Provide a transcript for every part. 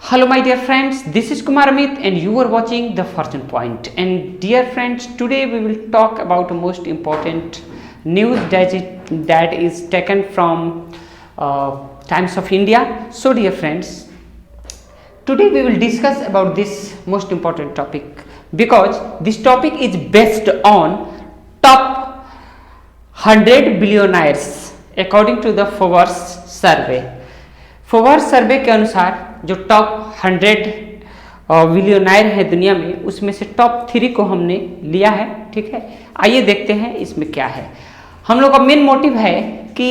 Hello my dear friends, this is Kumar Amit and you are watching the Fortune Point. And dear friends, today we will talk about the most important news that is taken from Times of India. So dear friends, today we will discuss about this most important topic because this topic is based on top 100 billionaires according to the Forbes survey. फोवर्स सर्वे के अनुसार जो top 100 billionaire है दुनिया में, उसमें से top 3 को हमने लिया है। ठीक है, आइए देखते हैं इसमें क्या है। हम लोग का मेन मोटिव है कि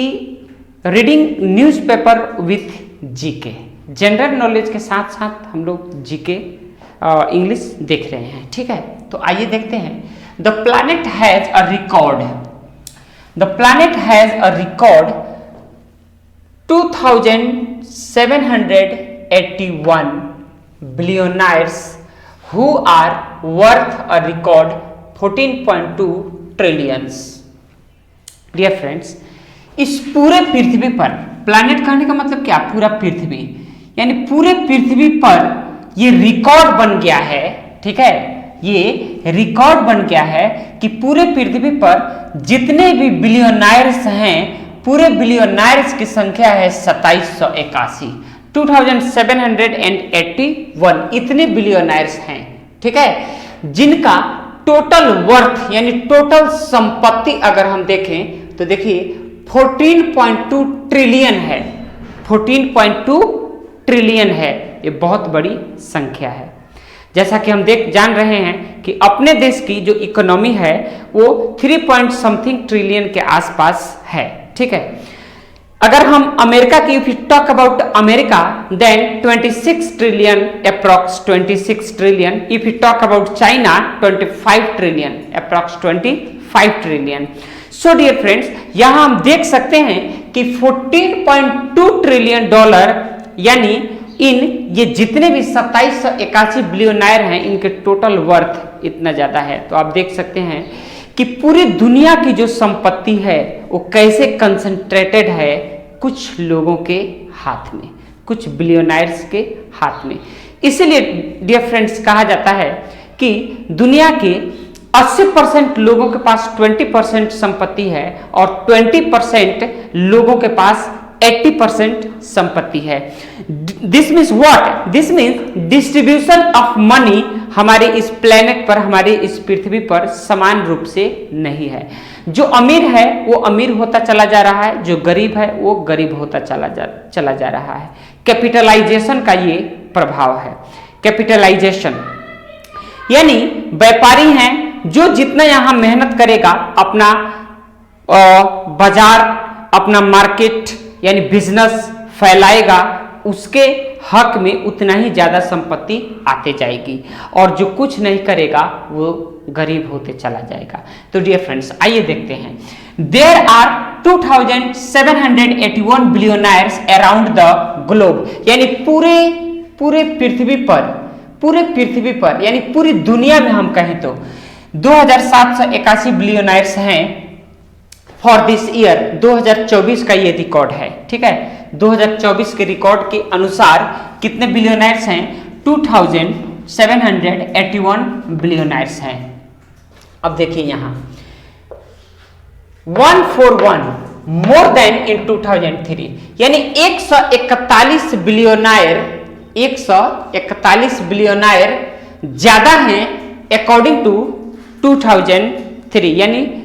reading newspaper with GK, general knowledge के साथ साथ हम लोग जीके इंग्लिश देख रहे हैं। ठीक है, तो आइए देखते हैं। The planet has a record, the planet has a record 2,781 billionaires who are worth a record 14.2 trillions. Dear friends, इस पूरे पृथ्वी पर, प्लैनेट कहने का मतलब क्या, पूरा पृथ्वी, यानी पूरे पृथ्वी पर ये रिकॉर्ड बन गया है। ठीक है, ये रिकॉर्ड बन गया है कि पूरे पृथ्वी पर जितने भी बिलियनर्स हैं, पूरे बिलियनर्स की संख्या है 2781, 2781 इतने बिलियनर्स हैं। ठीक है, जिनका टोटल वर्थ यानी टोटल संपत्ति अगर हम देखें तो देखिए 14.2 ट्रिलियन है, 14.2 ट्रिलियन है। ये बहुत बड़ी संख्या है। जैसा कि हम जान रहे हैं कि अपने देश की जो इकोनॉमी है वो 3 ट्रिलियन के आसपास है। ठीक है, अगर हम अमेरिका की if you talk about America then 26 trillion approx 26 trillion. If you talk about China 25 trillion approx 25 trillion. So dear friends, यहां हम देख सकते हैं कि 14.2 ट्रिलियन डॉलर यानी इन ये जितने भी 2781 बिलियनर हैं, इनके टोटल वर्थ इतना ज्यादा है। तो आप देख सकते हैं कि पूरी दुनिया की जो संपत्ति है वो कैसे कंसंट्रेटेड है कुछ लोगों के हाथ में, कुछ बिलियनर्स के हाथ में। इसलिए डियर फ्रेंड्स कहा जाता है कि दुनिया के 80% लोगों के पास 20% संपत्ति है और 20% लोगों के पास 80% संपत्ति है। This means what? This means distribution of money हमारे इस प्लेनेट पर, हमारे इस पृथ्वी पर समान रूप से नहीं है। जो अमीर है वो अमीर होता चला जा रहा है, जो गरीब है वो गरीब होता चला जा रहा है। कैपिटलाइजेशन का ये प्रभाव है। कैपिटलाइजेशन यानी व्यापारी हैं, जो जितना यहां मेहनत करेगा, अपना बाजार, अपना मार्केट यानी बिजनेस फैलाएगा, उसके हक में उतना ही ज्यादा संपत्ति आते जाएगी, और जो कुछ नहीं करेगा वो गरीब होते चला जाएगा। तो डियर फ्रेंड्स, आइए देखते हैं। There are 2781 billionaires around the globe, यानी पूरे पृथ्वी पर यानी पूरी दुनिया में हम कहें तो 2781 बिलियनर्स हैं फॉर दिस ईयर। 2024 का ये रिकॉर्ड है। ठीक है, 2024 के रिकॉर्ड के अनुसार कितने बिलियनर्स हैं? 2781 बिलियनर्स हैं। अब देखिए यहां 141 मोर देन इन 2003, यानी 141 बिलियनर ज्यादा हैं अकॉर्डिंग टू 2003, यानी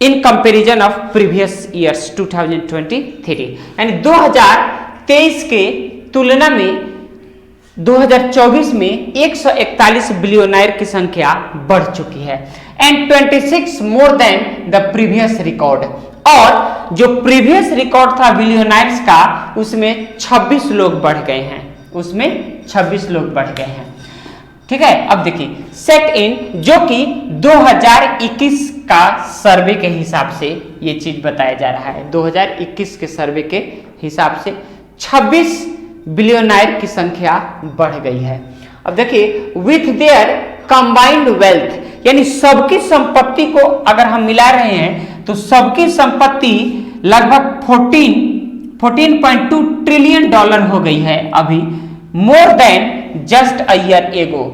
in comparison of previous years 2023, यानी 2023 के तुलना में 2024 में 141 बिलियनर की संख्या बढ़ चुकी है and 26 more than the previous record. और जो प्रीवियस रिकॉर्ड था बिलियनर्स का, उसमें 26 लोग बढ़ गए हैं, उसमें 26 लोग बढ़ गए हैं। ठीक है, अब देखिए सेट इन, जो कि 2021 का सर्वे के हिसाब से ये चीज बताया जा रहा है। 2021 के सर्वे के हिसाब से 26 बिलियनर की संख्या बढ़ गई है। अब देखिए विथ देयर कंबाइंड वेल्थ, यानी सबकी संपत्ति को अगर हम मिला रहे हैं तो सबकी संपत्ति लगभग 14.2 ट्रिलियन डॉलर हो गई है अभी मोर than just a year ago,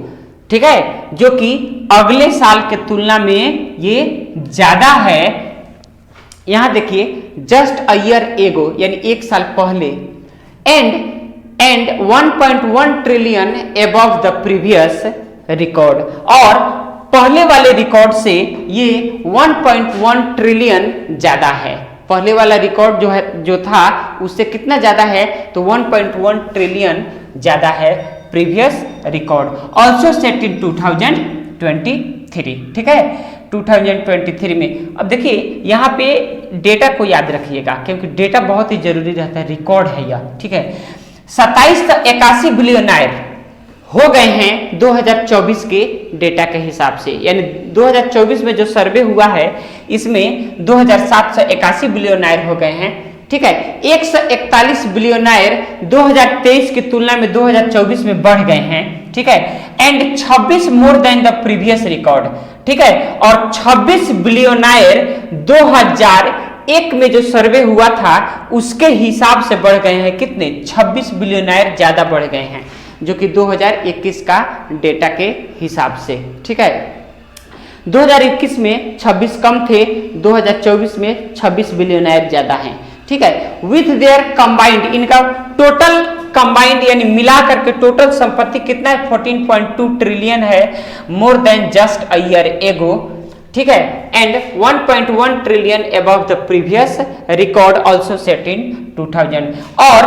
ठीक है, जो कि अगले साल के तुलना में ये ज्यादा है। यहां देखिए जस्ट अ ईयर एगो यानी एक साल पहले, and 1.1 trillion above the previous record, और पहले वाले रिकॉर्ड से ये 1.1 ट्रिलियन ज्यादा है। पहले वाला रिकॉर्ड जो था उससे कितना ज्यादा है, तो 1.1 ट्रिलियन ज्यादा है प्रीवियस रिकॉर्ड, ऑल्सो सेट इन 2023, ठीक है, 2023 में। अब देखिए यहाँ पे डेटा को याद रखिएगा क्योंकि डेटा बहुत ही जरूरी रहता है, रिकॉर्ड है यह, ठीक है। 2781 बिलियनर हो गए हैं 2024 के डेटा के हिसाब से, यानी 2024 में जो सर्वे हुआ है इसमें 2781 बिलियनर हो गए हैं, ठीक है। 141 बिलियनर 2023 की तुलना में 2024 में बढ़ गए हैं, ठीक है, and 26 more than the previous record, ठीक है, और 26 बिलियनर 2001 में जो सर्वे हुआ था उसके हिसाब से बढ़ गए हैं कितने, 26 बिलियनर ज्यादा बढ़ गए हैं, जो कि 2021 का डेटा के हिसाब से, ठीक है। 2021 में 26 कम थे, 2024 में 26 बिलियनर ज्यादा हैं, ठीक है। विथ देयर कंबाइंड, इनका टोटल कंबाइंड यानी मिला करके टोटल संपत्ति कितना है, 14.2 ट्रिलियन है, more than just a year ago, ठीक है, and 1.1 trillion above the previous record also set in 2000, और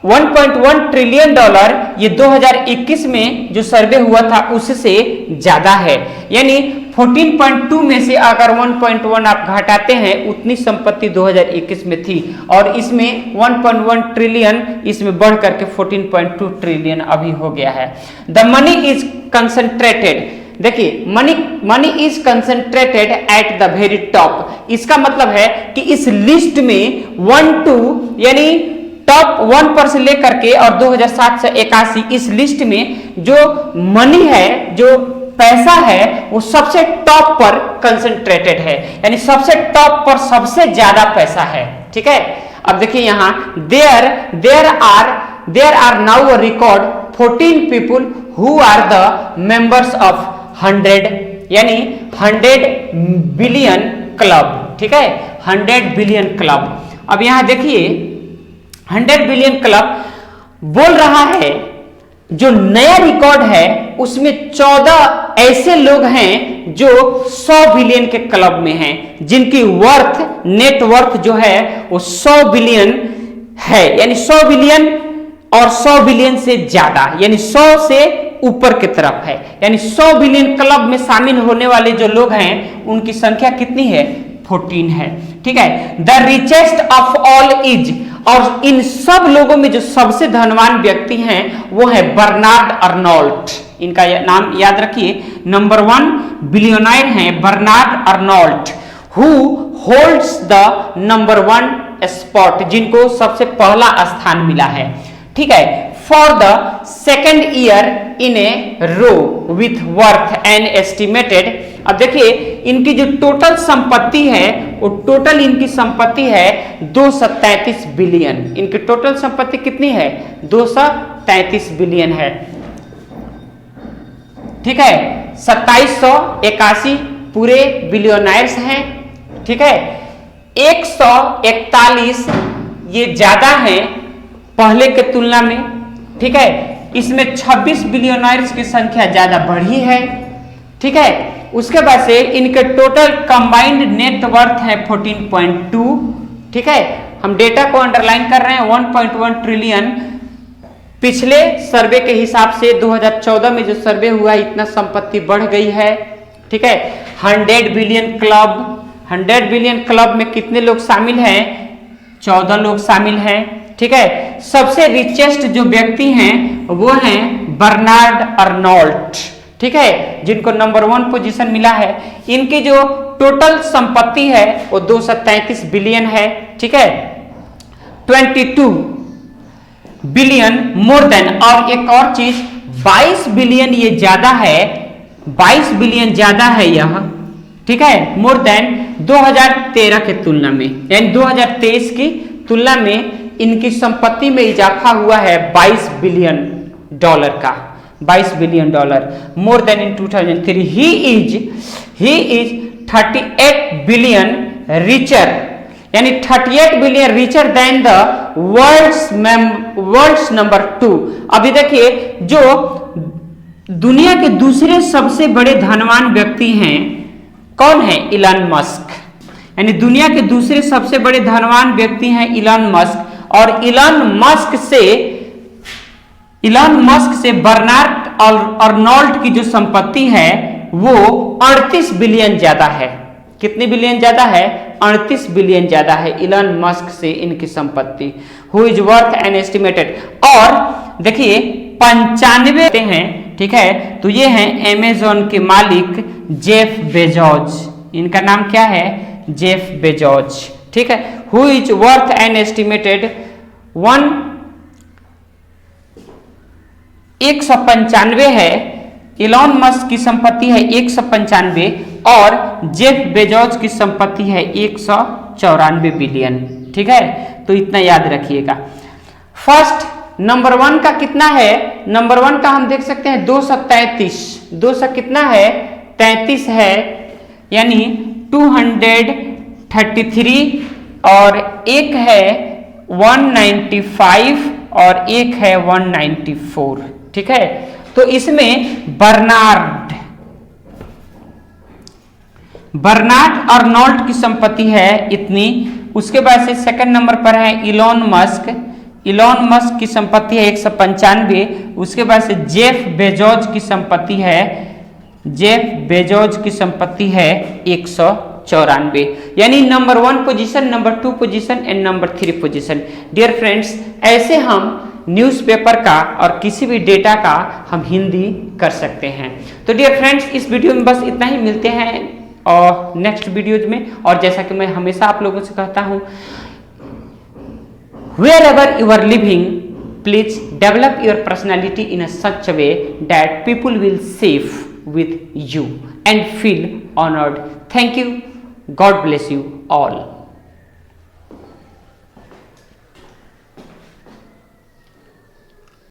1.1 ट्रिलियन डॉलर ये 2021 में जो सर्वे हुआ था उससे ज्यादा है, यानी 14.2 में से अगर 1.1 आप घटाते हैं उतनी संपत्ति 2021 में थी, और इसमें 1.1 ट्रिलियन इसमें बढ़ करके 14.2 ट्रिलियन अभी हो गया है। द मनी इज कंसंट्रेटेड, देखिए money is concentrated at the very top, इसका मतलब है कि इस लिस्ट में 1 to यानी टॉप 1 पर से लेकर के और 2007 से 81 इस लिस्ट में जो मनी है, जो पैसा है वो सबसे टॉप पर कंसंट्रेटेड है, यानी सबसे टॉप पर सबसे ज्यादा पैसा है, ठीक है। अब देखिए यहां there are now a record 14 people who are the members of 100 यानी 100 बिलियन क्लब, ठीक है, 100 बिलियन क्लब। अब यहां देखिए 100 बिलियन क्लब बोल रहा है, जो नया रिकॉर्ड है उसमें 14 ऐसे लोग हैं जो 100 बिलियन के क्लब में हैं, जिनकी वर्थ नेटवर्थ जो है वो 100 बिलियन है, यानी 100 बिलियन और 100 बिलियन से ज्यादा, यानी 100 से ऊपर की तरफ है, यानी 100 बिलियन क्लब में शामिल होने वाले जो लोग हैं उनकी संख्या कितनी है, 14 है, ठीक है। The richest of all is, और इन सब लोगों में जो सबसे धनवान व्यक्ति हैं वो है बर्नार्ड अर्नोल्ट, इनका नाम याद रखिए, नंबर 1 बिलियनर हैं Bernard Arnault, who holds the number 1 spot, जिनको सबसे पहला स्थान मिला है, ठीक है, for the second year in a row with worth and estimated. अब देखिए इनकी जो टोटल संपत्ति है वो टोटल इनकी संपत्ति है 233 बिलियन, इनकी टोटल संपत्ति कितनी है, 233 बिलियन है, ठीक है। 2781 पूरे बिलियनर्स हैं, ठीक है, 141 ये ज्यादा है पहले के तुलना में, ठीक है, इसमें 26 बिलियनर्स की संख्या ज्यादा बढ़ी है, ठीक है। उसके बाद से इनके टोटल कंबाइंड नेटवर्थ है 14.2, ठीक है, हम डेटा को अंडरलाइन कर रहे हैं, 1.1 ट्रिलियन पिछले सर्वे के हिसाब से 2014 में जो सर्वे हुआ इतना संपत्ति बढ़ गई है, ठीक है। 100 बिलियन क्लब में कितने लोग शामिल हैं, 14 लोग शामिल हैं, ठीक है। सबसे रिचेस्ट जो व्यक्ति हैं वो हैं बर्नार्ड अर्नोल्ट, ठीक है, जिनको नंबर 1 पोजीशन मिला है। इनकी जो टोटल संपत्ति है वो 233 बिलियन है, ठीक है, 22 बिलियन मोर देन, और एक और चीज 22 बिलियन ये ज्यादा है, 22 बिलियन ज्यादा है यह, ठीक है, मोर देन 2013 के तुलना में, यानी 2023 की तुलना में इनकी संपत्ति में इजाफा हुआ है 22 बिलियन डॉलर का, 22 billion dollar, more than in 2003 he is 38 billion richer, यानी 38 billion richer than the world's number 2। अभी देखिए जो दुनिया के दूसरे सबसे बड़े धनवान व्यक्ति हैं कौन है? इलॉन मस्क, यानी दुनिया के दूसरे सबसे बड़े धनवान व्यक्ति हैं इलॉन मस्क, और इलॉन मस्क से बर्नार्ड अर्नोल्ड की जो संपत्ति है वो 38 बिलियन ज्यादा है। कितने बिलियन ज्यादा है? 38 बिलियन ज्यादा है इलॉन मस्क से इनकी संपत्ति, who is worth an estimated. और देखिए 95 हैं, ठीक है, तो ये हैं अमेज़न के मालिक जेफ बेजोस, इनका नाम क्या है? जेफ बेजोस, ठीक है, who is worth an estimated 195 है। इलॉन मस्क की संपत्ति है 195 और जेफ बेजोस की संपत्ति है 194 बिलियन, ठीक है, तो इतना याद रखिएगा। फर्स्ट नंबर 1 का कितना है? नंबर 1 का हम देख सकते हैं 233, 200 कितना है? 33 है, यानी 233, और एक है 195 और एक है 194, ठीक है, तो इसमें बर्नार्ड अर्नोल्ड की संपत्ति है इतनी। उसके बाद से सेकंड नंबर पर है इलॉन मस्क की संपत्ति है 195। उसके बाद से जेफ बेजोस की संपत्ति है 194, यानी number 1 position, number 2 position and number 3 position. Dear friends, ऐसे हम न्यूज़पेपर का और किसी भी डेटा का हम हिंदी कर सकते हैं। तो डियर फ्रेंड्स, इस वीडियो में बस इतना ही, मिलते हैं और नेक्स्ट वीडियोज में। और जैसा कि मैं हमेशा आप लोगों से कहता हूं, wherever you are living, please develop your personality in a such a way that people will safe with you and feel honored. Thank you. God bless you all.